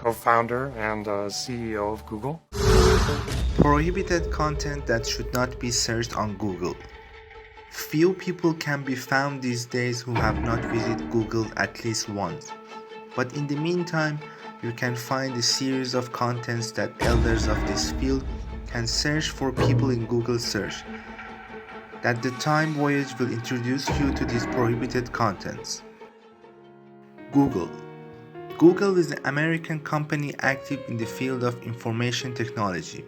co-founder and CEO of Google. Prohibited content that should not be searched on Google. Few people can be found these days who have not visited Google at least once. But in the meantime, you can find a series of contents that elders of this field can search for people in Google search. That the time voyage will introduce you to these prohibited contents. Google. Google is an American company active in the field of information technology,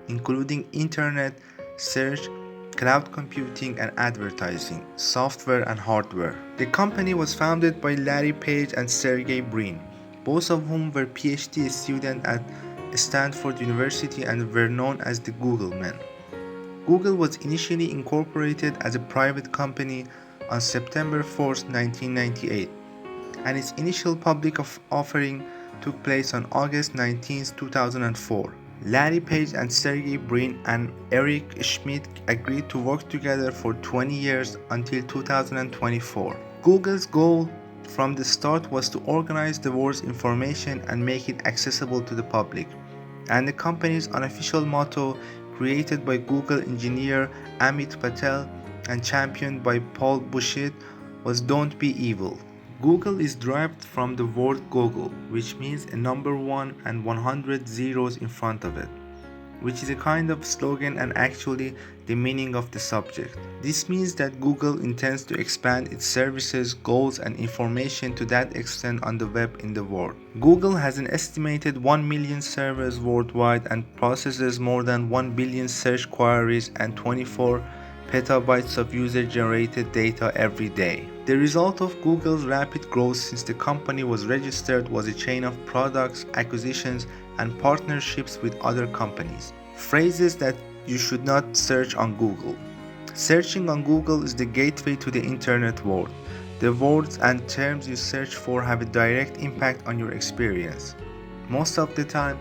including internet, search, cloud computing and advertising, software and hardware. The company was founded by Larry Page and Sergey Brin, both of whom were PhD students at Stanford University and were known as the Google Men. Google was initially incorporated as a private company on September 4, 1998, and its initial public offering took place on August 19, 2004. Larry Page and Sergey Brin and Eric Schmidt agreed to work together for 20 years until 2024. Google's goal from the start was to organize the world's information and make it accessible to the public, and the company's unofficial motto, created by Google engineer Amit Patel and championed by Paul Bushitt, was "Don't be evil." Google is derived from the word Gogol, which means a number 1 and 100 zeros in front of it, which is a kind of slogan and actually the meaning of the subject. This means that Google intends to expand its services, goals, and information to that extent on the web in the world. Google has an estimated 1 million servers worldwide and processes more than 1 billion search queries and 24 petabytes of user-generated data every day. The result of Google's rapid growth since the company was registered was a chain of products, acquisitions, and partnerships with other companies. Phrases that you should not search on Google. Searching on Google is the gateway to the internet world. The words and terms you search for have a direct impact on your experience. Most of the time,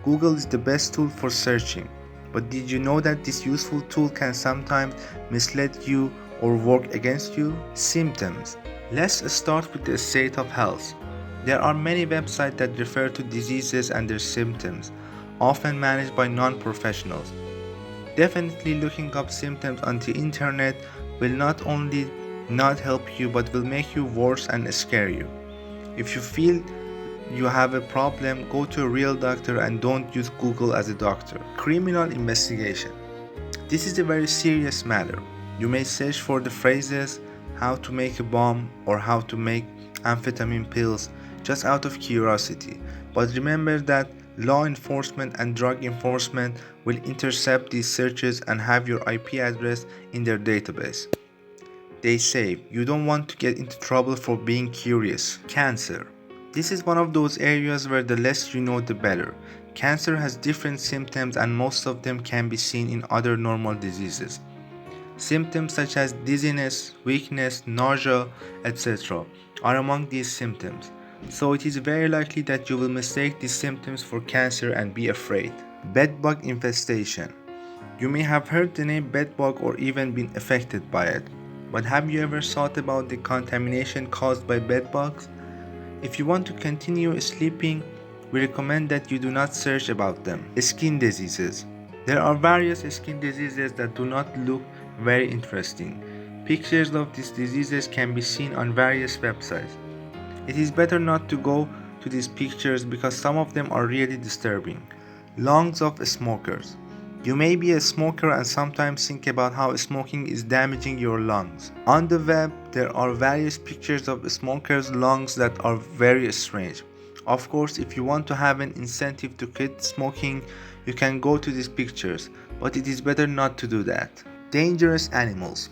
Google is the best tool for searching. But did you know that this useful tool can sometimes mislead you or work against you? Symptoms. Let's start with the state of health. There are many websites that refer to diseases and their symptoms, often managed by non-professionals. Definitely looking up symptoms on the internet will not only not help you but will make you worse and scare you. If you feel you have a problem, go to a real doctor and don't use Google as a doctor. Criminal investigation. This is a very serious matter. You may search for the phrases how to make a bomb or how to make amphetamine pills just out of curiosity. But remember that law enforcement and drug enforcement will intercept these searches and have your IP address in their database. They say you don't want to get into trouble for being curious. Cancer. This is one of those areas where the less you know the better. Cancer has different symptoms and most of them can be seen in other normal diseases. Symptoms such as dizziness, weakness, nausea, etc. are among these symptoms. So it is very likely that you will mistake these symptoms for cancer and be afraid. Bedbug infestation. You may have heard the name bedbug or even been affected by it. But have you ever thought about the contamination caused by bedbugs? If you want to continue sleeping, we recommend that you do not search about them. Skin diseases. There are various skin diseases that do not look very interesting. Pictures of these diseases can be seen on various websites. It is better not to go to these pictures because some of them are really disturbing. Lungs of smokers. You may be a smoker and sometimes think about how smoking is damaging your lungs. On the web, there are various pictures of smokers' lungs that are very strange. Of course, if you want to have an incentive to quit smoking, you can go to these pictures, but it is better not to do that. Dangerous animals.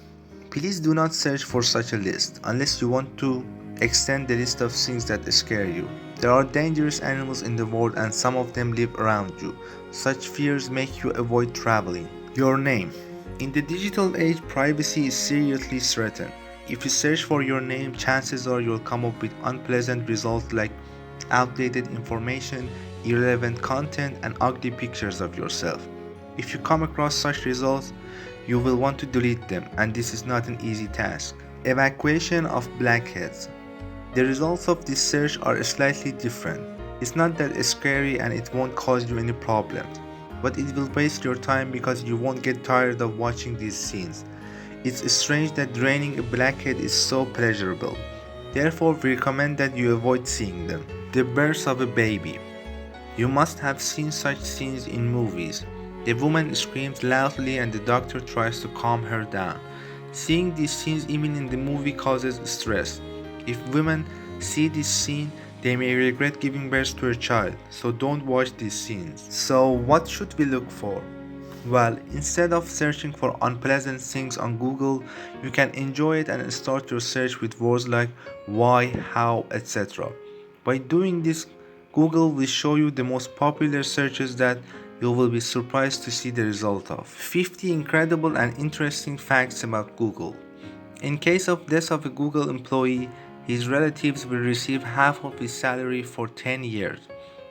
Please do not search for such a list unless you want to extend the list of things that scare you. There are dangerous animals in the world and some of them live around you. Such fears make you avoid traveling. Your name. In the digital age, privacy is seriously threatened. If you search for your name, chances are you'll come up with unpleasant results like outdated information, irrelevant content, and ugly pictures of yourself. If you come across such results, you will want to delete them, and this is not an easy task. Evacuation of blackheads. The results of this search are slightly different. It's not that scary and it won't cause you any problems, but it will waste your time because you won't get tired of watching these scenes. It's strange that draining a blackhead is so pleasurable. Therefore, we recommend that you avoid seeing them. The birth of a baby. You must have seen such scenes in movies. The woman screams loudly and the doctor tries to calm her down. Seeing these scenes even in the movie causes stress. If women see this scene, they may regret giving birth to a child, so don't watch these scenes. So what should we look for? Well, instead of searching for unpleasant things on Google, you can enjoy it and start your search with words like why, how, etc. By doing this, Google will show you the most popular searches that you will be surprised to see the result of. 50 incredible and interesting facts about Google. In case of death of a Google employee, his relatives will receive half of his salary for 10 years.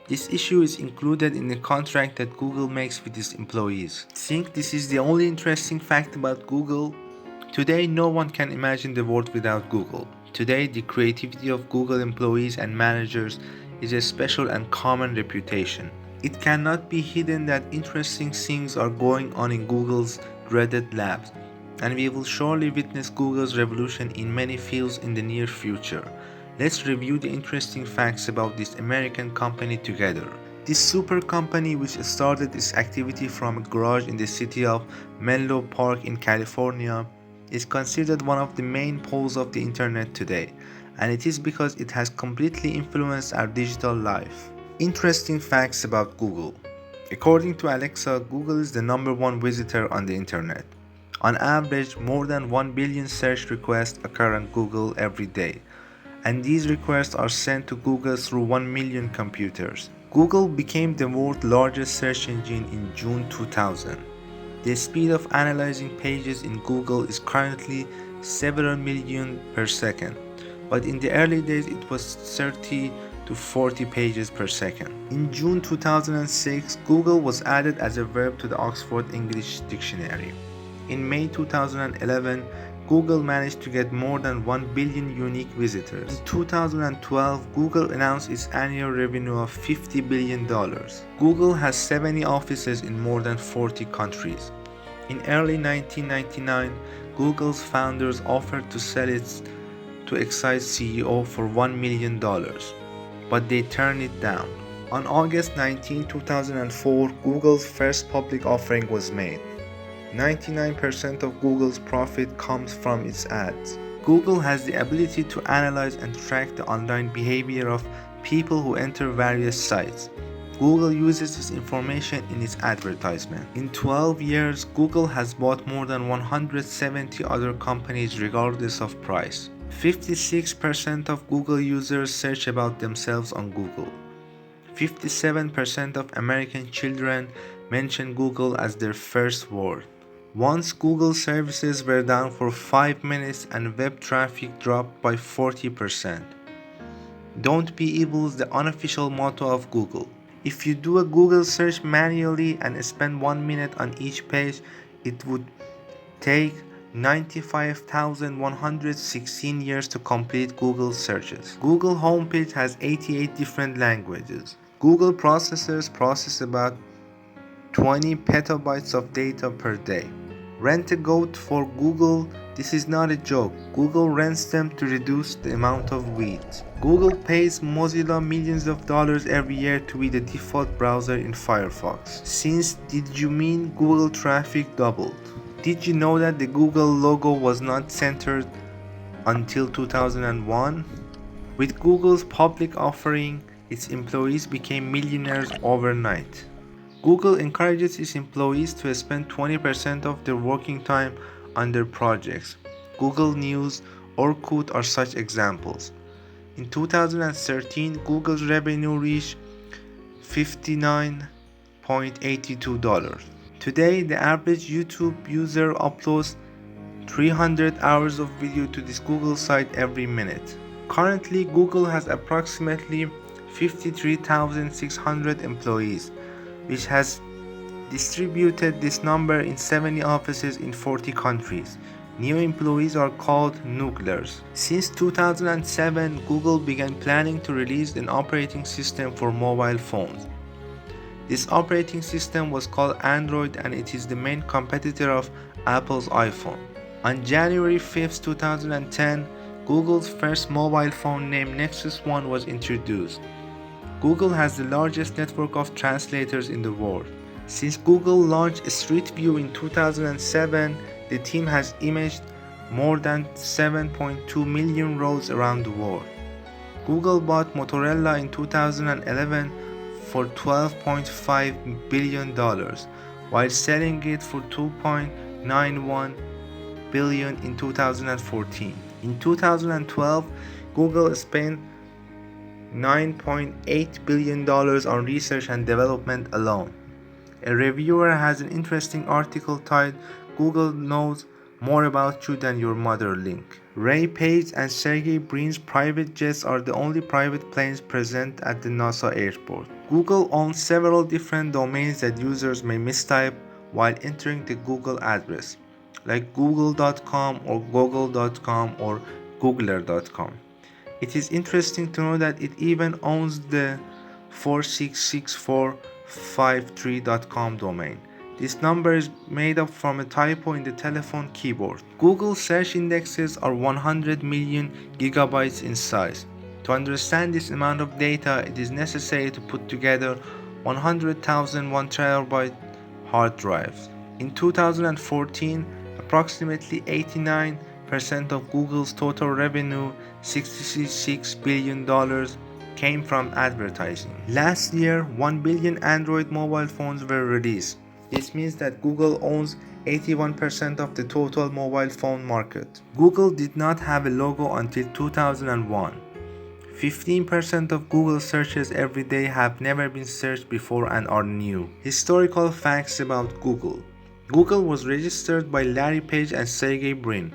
This issue is included in the contract that Google makes with its employees. Think this is the only interesting fact about Google? Today, no one can imagine the world without Google. Today, the creativity of Google employees and managers is a special and common reputation. It cannot be hidden that interesting things are going on in Google's dreaded labs, and we will surely witness Google's revolution in many fields in the near future. Let's review the interesting facts about this American company together. This super company, which started its activity from a garage in the city of Menlo Park in California, is considered one of the main poles of the internet today, and it is because it has completely influenced our digital life. Interesting facts about Google. According to Alexa, Google is the #1 visitor on the internet. On average, more than 1 billion search requests occur on Google every day, and these requests are sent to Google through 1 million computers. Google became the world's largest search engine in June 2000. The speed of analyzing pages in Google is currently several million per second, but in the early days it was 30 to 40 pages per second. In June 2006, Google was added as a verb to the Oxford English Dictionary. In May 2011, Google managed to get more than 1 billion unique visitors. In 2012, Google announced its annual revenue of $50 billion. Google has 70 offices in more than 40 countries. In early 1999, Google's founders offered to sell it to Excise CEO for $1 million, but they turned it down. On August 19, 2004, Google's first public offering was made. 99% of Google's profit comes from its ads. Google has the ability to analyze and track the online behavior of people who enter various sites. Google uses this information in its advertisement. In 12 years, Google has bought more than 170 other companies regardless of price. 56% of Google users search about themselves on Google. 57% of American children mention Google as their first word. Once Google services were down for 5 minutes and web traffic dropped by 40%. Don't be evil is the unofficial motto of Google. If you do a Google search manually and spend 1 minute on each page, it would take 95,116 years to complete Google searches. Google homepage has 88 different languages. Google processors process about 20 petabytes of data per day. Rent a goat for Google. This is not a joke. Google rents them to reduce the amount of weeds. Google pays Mozilla millions of dollars every year to be the default browser in Firefox. Since did you mean Google traffic doubled? Did you know that the Google logo was not centered until 2001? With Google's public offering, its employees became millionaires overnight. Google encourages its employees to spend 20% of their working time on their projects. Google News, Orkut are such examples. In 2013, Google's revenue reached $59.82. Today, the average YouTube user uploads 300 hours of video to this Google site every minute. Currently, Google has approximately 53,600 employees, which has distributed this number in 70 offices in 40 countries. New employees are called Nooglers. Since 2007, Google began planning to release an operating system for mobile phones. This operating system was called Android, and it is the main competitor of Apple's iPhone. On January 5, 2010, Google's first mobile phone named Nexus One was introduced. Google has the largest network of translators in the world. Since Google launched Street View in 2007, the team has imaged more than 7.2 million roads around the world. Google bought Motorola in 2011 for $12.5 billion, while selling it for $2.91 billion in 2014. In 2012, Google spent $9.8 billion on research and development alone. A reviewer has an interesting article titled "Google Knows More About You Than Your Mother" link. Ray Page and Sergey Brin's private jets are the only private planes present at the NASA airport. Google owns several different domains that users may mistype while entering the Google address, like google.com or google.com or googler.com. It is interesting to know that it even owns the 46645.3.com domain. This number is made up from a typo in the telephone keyboard. Google search indexes are 100 million gigabytes in size. To understand this amount of data, it is necessary to put together 100,000 1 terabyte hard drives. In 2014, approximately 89% of Google's total revenue, $66 billion, came from advertising. Last year, 1 billion Android mobile phones were released. This means that Google owns 81% of the total mobile phone market. Google did not have a logo until 2001. 15% of Google searches every day have never been searched before and are new. Historical facts about Google. Google was registered by Larry Page and Sergey Brin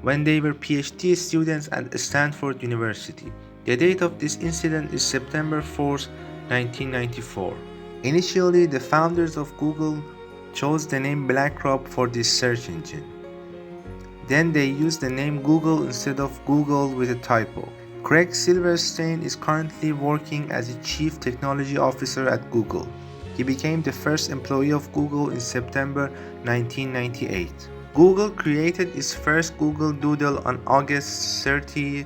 when they were PhD students at Stanford University. The date of this incident is September 4, 1994. Initially, the founders of Google chose the name BlackRock for this search engine. Then they used the name Google instead of Google with a typo. Craig Silverstein is currently working as a Chief Technology Officer at Google. He became the first employee of Google in September 1998. Google created its first Google Doodle on August 30,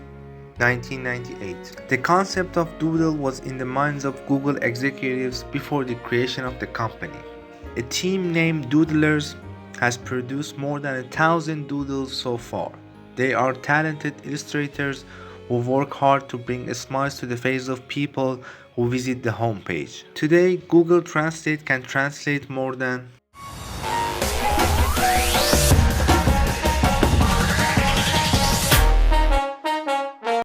1998. The concept of Doodle was in the minds of Google executives before the creation of the company. A team named Doodlers has produced more than 1,000 doodles so far. They are talented illustrators who work hard to bring smiles to the faces of people who visit the homepage. Today, Google Translate can translate more than